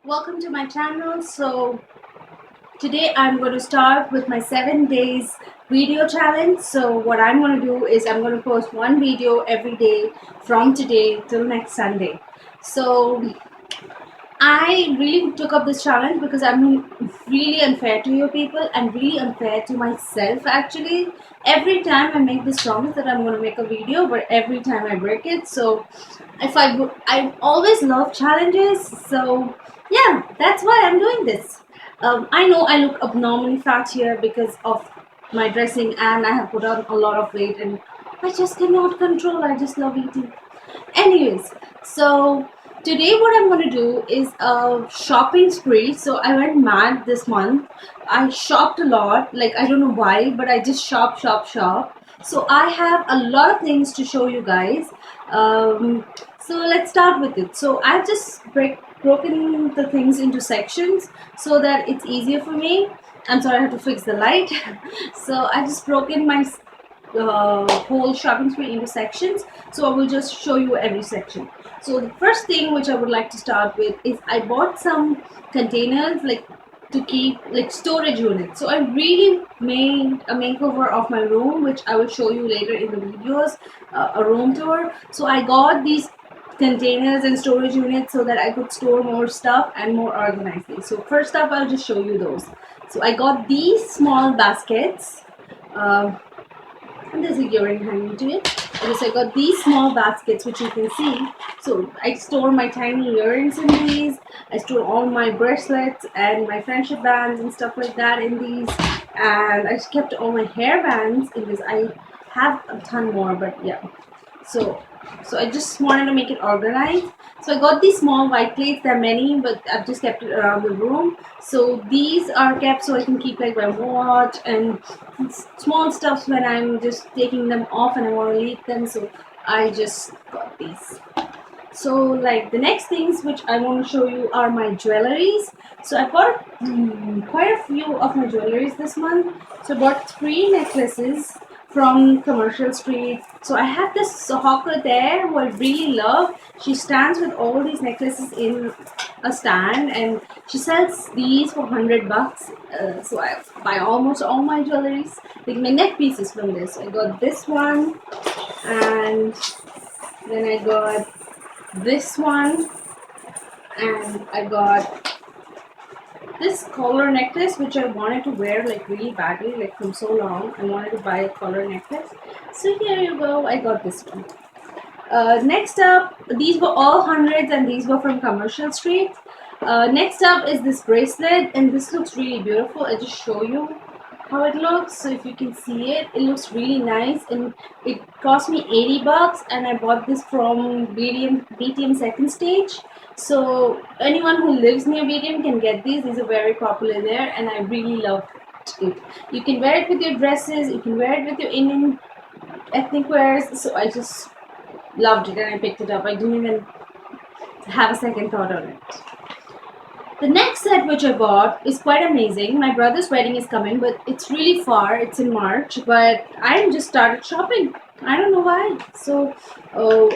Welcome to my channel. So today I'm going to start with my 7 days video challenge. So what I'm going to do is I'm going to post one video every day from today till next Sunday. So I really took up this challenge because I'm being really unfair to you people and really unfair to myself actually. Every time I make this promise that I'm going to make a video, but every time I break it. So if I always love challenges, so yeah, that's why I'm doing this. I know I look abnormally fat here because of my dressing, and I have put on a lot of weight, and I just cannot control. I just love eating. Anyways, so today what I'm going to do is a shopping spree. So I went mad this month. I shopped a lot, like I don't know why, but I just shop. So I have a lot of things to show you guys. So let's start with it. So I've just broken the things into sections so that it's easier for me. I'm sorry, I have to fix the light. So I just broken my whole shopping spree into sections, so I will just show you every section. So the first thing which I would like to start with is I bought some containers like to keep like storage units. So I really made a makeover of my room, which I will show you later in the videos, a room tour. So I got these containers and storage units so that I could store more stuff and more organizedly. So first up, I'll just show you those. So I got these small baskets. um, and there's a earring hanging to it. Okay, so I got these small baskets which you can see. So I store my tiny earrings in these. I store all my bracelets and my friendship bands and stuff like that in these. And I kept all my hair bands in this. I have a ton more, but yeah. So I just wanted to make it organized. So I got these small white plates. There are many, but I've just kept it around the room. So these are kept so I can keep like my watch and small stuff when I'm just taking them off and I want to leave them. So I just got these. So like the next things which I want to show you are my jewelries. So I bought quite a few of my jewelries this month. So I bought 3 necklaces from Commercial Street. So I have this hawker there who I really love. She stands with all these necklaces in a stand and she sells these for 100 bucks. So I buy almost all my jewelries, like my neck pieces from this. I got this one, and then I got this one, and I got this collar necklace which I wanted to wear like really badly, like from so long. I wanted to buy a collar necklace. So here you go, I got this one. Next up, these were all hundreds and these were from Commercial Street. Next up is this bracelet, and this looks really beautiful. I just show you how it looks. So if you can see it, it looks really nice, and it cost me 80 bucks, and I bought this from BTM Second Stage. So anyone who lives near BTM can get these. These are very popular there, and I really love it. You can wear it with your dresses, you can wear it with your Indian ethnic wears. So I just loved it and I picked it up. I didn't even have a second thought on it. The next set which I bought is quite amazing. My brother's wedding is coming, but it's really far. It's in March, but I just started shopping. I don't know why. So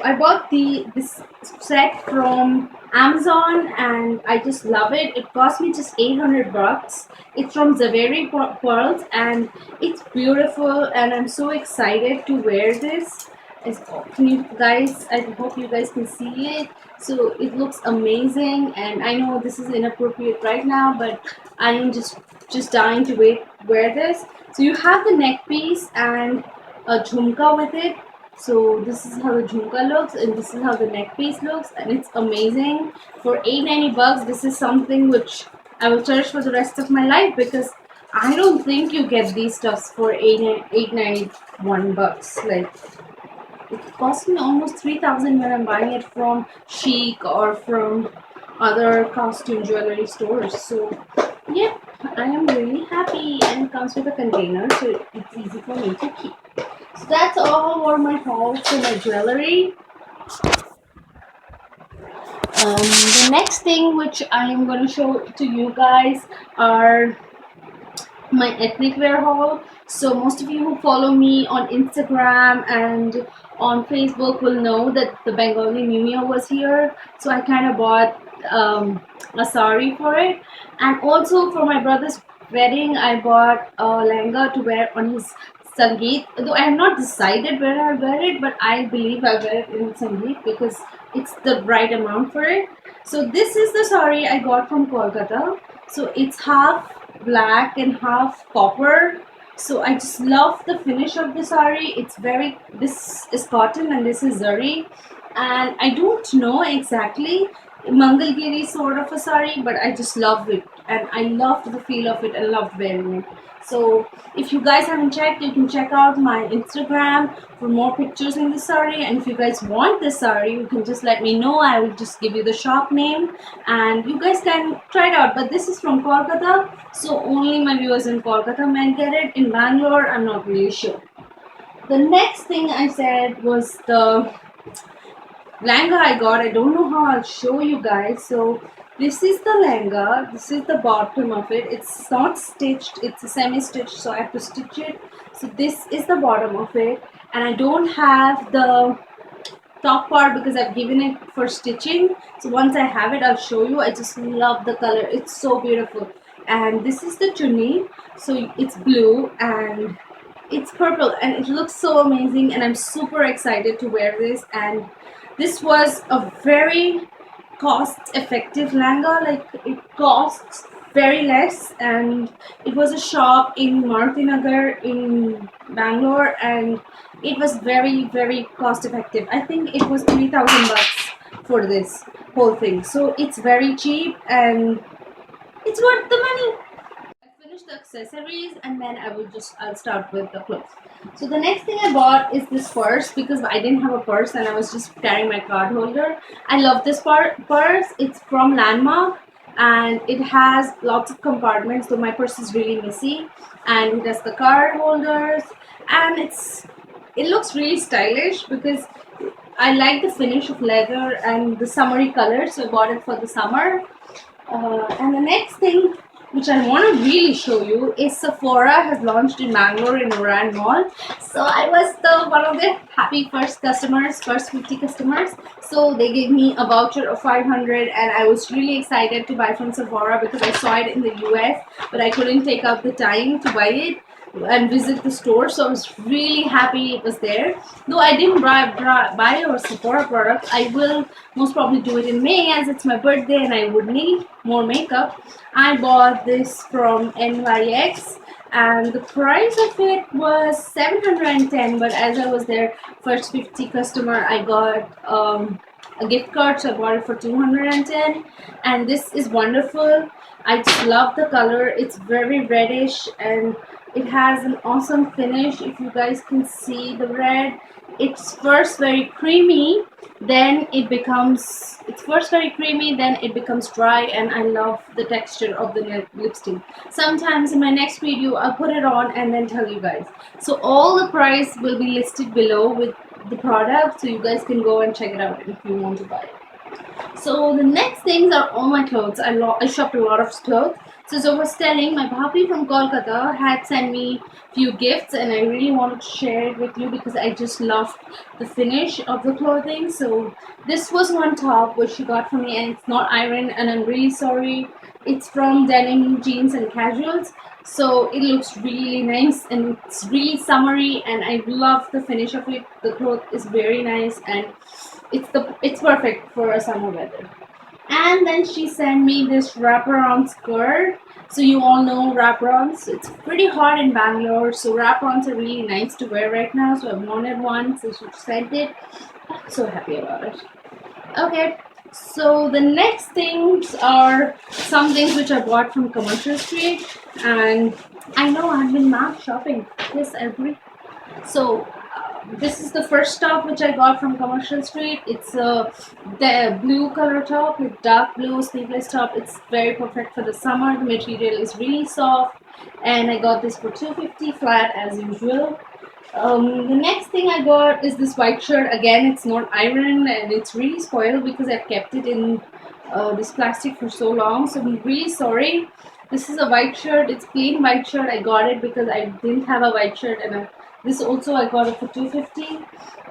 I bought this set from Amazon and I just love it. It cost me just 800 bucks. It's from Zaveri Pearls and it's beautiful and I'm so excited to wear this. Can you guys, I hope you guys can see it. So it looks amazing, and I know this is inappropriate right now, but I am just dying to wear this. So you have the neck piece and a jhumka with it. So this is how the jhumka looks and this is how the neck piece looks, and it's amazing. For 890 bucks, this is something which I will cherish for the rest of my life, because I don't think you get these stuffs for 891 bucks. Like, it cost me almost 3,000 when I'm buying it from Chic or from other costume jewelry stores. So yeah, I am really happy, and it comes with a container, so it's easy for me to keep. So that's all for my haul for my jewelry. The next thing which I am going to show to you guys are my ethnic wear haul. So most of you who follow me on Instagram and on Facebook will know that the Bengali New Year was here. So I kind of bought a sari for it. And also for my brother's wedding, I bought a lehenga to wear on his Sangeet. Though I have not decided where I'll wear it, but I believe I'll wear it in Sangeet because it's the right amount for it. So this is the sari I got from Kolkata. So it's half black and half copper. So I just love the finish of the sari. This is cotton and this is zari. And I don't know exactly Mangalgiri sort of a sari, but I just love it and I loved the feel of it and loved wearing it. So if you guys haven't checked, you can check out my Instagram for more pictures in the sari. And if you guys want this sari, you can just let me know. I will just give you the shop name and you guys can try it out. But this is from Kolkata, so only my viewers in Kolkata might get it. In Bangalore, I'm not really sure. The next thing I said was the lehenga I got. I don't know how I'll show you guys. So this is the lehenga. This is the bottom of it. It's not stitched. It's a semi-stitched, so I have to stitch it. So this is the bottom of it, and I don't have the top part because I've given it for stitching. So once I have it, I'll show you. I just love the color. It's so beautiful. And this is the chunni. So it's blue and it's purple and it looks so amazing, and I'm super excited to wear this. And this was a very cost effective lehenga. Like, it costs very less, and it was a shop in Maruti Nagar in Bangalore, and it was very cost effective. I think it was 3,000 bucks for this whole thing, so it's very cheap and it's worth the money. Finish the accessories and then I'll start with the clothes. So the next thing I bought is this purse because I didn't have a purse and I was just carrying my card holder. I love this purse. It's from Landmark and it has lots of compartments, so my purse is really messy, and it has the card holders, and it looks really stylish because I like the finish of leather and the summery color, so I bought it for the summer. And the next thing which I want to really show you is Sephora has launched in Bangalore in Oran Mall. So I was one of their happy first 50 customers. So they gave me a voucher of 500 and I was really excited to buy from Sephora because I saw it in the US, but I couldn't take out the time to buy it and visit the store, so I was really happy it was there. Though I didn't buy a Sephora product, I will most probably do it in May as it's my birthday and I would need more makeup. I bought this from NYX and the price of it was 710, but as I was their first 50 customer, I got a gift card, so I bought it for 210. And this is wonderful. I just love the color. It's very reddish and it has an awesome finish. If you guys can see the red, it's first very creamy, then it becomes dry, and I love the texture of the lipstick. Sometimes in my next video I'll put it on and then tell you guys. So all the price will be listed below with the product, so you guys can go and check it out if you want to buy it. So the next things are all my clothes. I shopped a lot of clothes. So as I was telling, my bhabhi from Kolkata had sent me few gifts and I really wanted to share it with you because I just loved the finish of the clothing. So this was one top which she got for me, and it's not iron and I'm really sorry. It's from Denim Jeans and Casuals. So it looks really nice and it's really summery and I love the finish of it. The cloth is very nice and it's perfect for a summer weather. And then she sent me this wraparound skirt. So you all know wraparons. It's pretty hot in Bangalore, so wraparons are really nice to wear right now. So I wanted one, so she sent it. I'm so happy about it. Okay, so the next things are some things which I bought from Commercial Street, and I know I've been mad shopping. Yes, I agree. So this is the first top which I got from Commercial Street. It's the blue color top with dark blue sleeveless top. It's very perfect for the summer. The material is really soft and I got this for 250 flat as usual. The next thing I got is this white shirt. Again, it's not iron and it's really spoiled because I've kept it in this plastic for so long, so I'm really sorry. This is a white shirt. It's plain white shirt. I got it because I didn't have a white shirt and This also I got it for 250.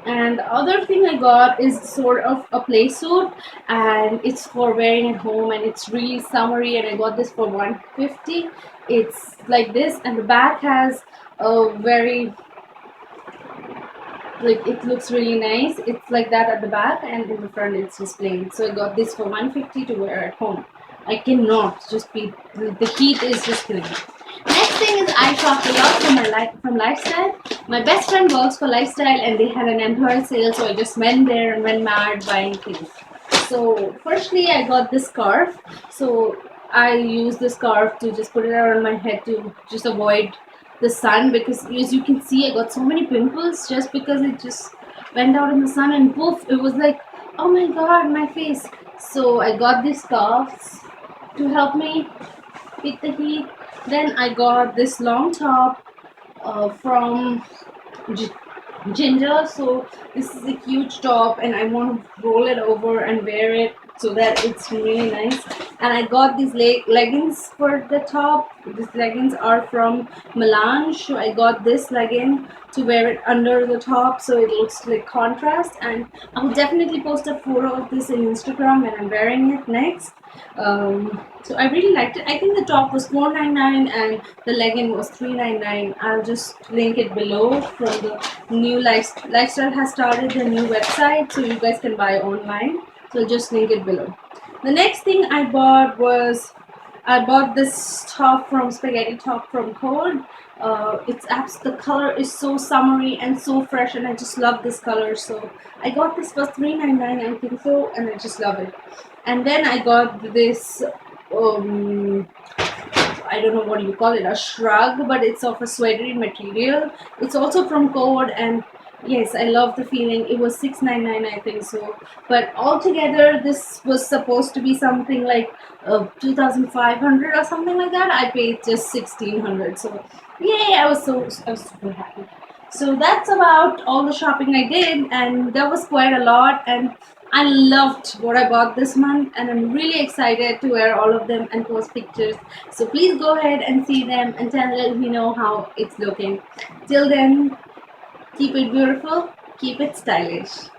And the other thing I got is sort of a play suit, and it's for wearing at home, and it's really summery, and I got this for 150. It's like this, and the back has a very, like, it looks really nice. It's like that at the back, and in the front it's just plain. So I got this for 150 to wear at home. I cannot just be, the heat is just killing me. Next thing is I shopped a lot from Lifestyle. My best friend works for Lifestyle, and they had an employee sale, so I just went there and went mad buying things. So firstly I got this scarf. So I use this scarf to just put it around my head to just avoid the sun, because as you can see I got so many pimples just because it just went out in the sun, and poof, it was like, oh my god, my face. So I got these scarves to help me beat the heat. Then I got this long top from Ginger. So this is a huge top, and I want to roll it over and wear it so that it's really nice. And I got these leggings for the top. These leggings are from Melange. So I got this legging to wear it under the top, so it looks like contrast. And I will definitely post a photo of this in Instagram when I'm wearing it next. So I really liked it. I think the top was $4.99 and the legging was $3.99. I'll just link it below. From the new Lifestyle has started the new website, so you guys can buy online. So I'll just link it below. The next thing I bought was, I bought this top from Spaghetti Top from Code. The color is so summery and so fresh, and I just love this color. So I got this for $3.99, I think so, and I just love it. And then I got this, I don't know what you call it, a shrug, but it's of a sweatery material. It's also from Code, and yes, I love the feeling. It was $6.99, I think so. But altogether, this was supposed to be something like 2,500 or something like that. I paid just 1,600. So yay! I was super happy. So that's about all the shopping I did, and that was quite a lot. And I loved what I bought this month, and I'm really excited to wear all of them and post pictures. So please go ahead and see them and let me know how it's looking. Till then, keep it beautiful, keep it stylish.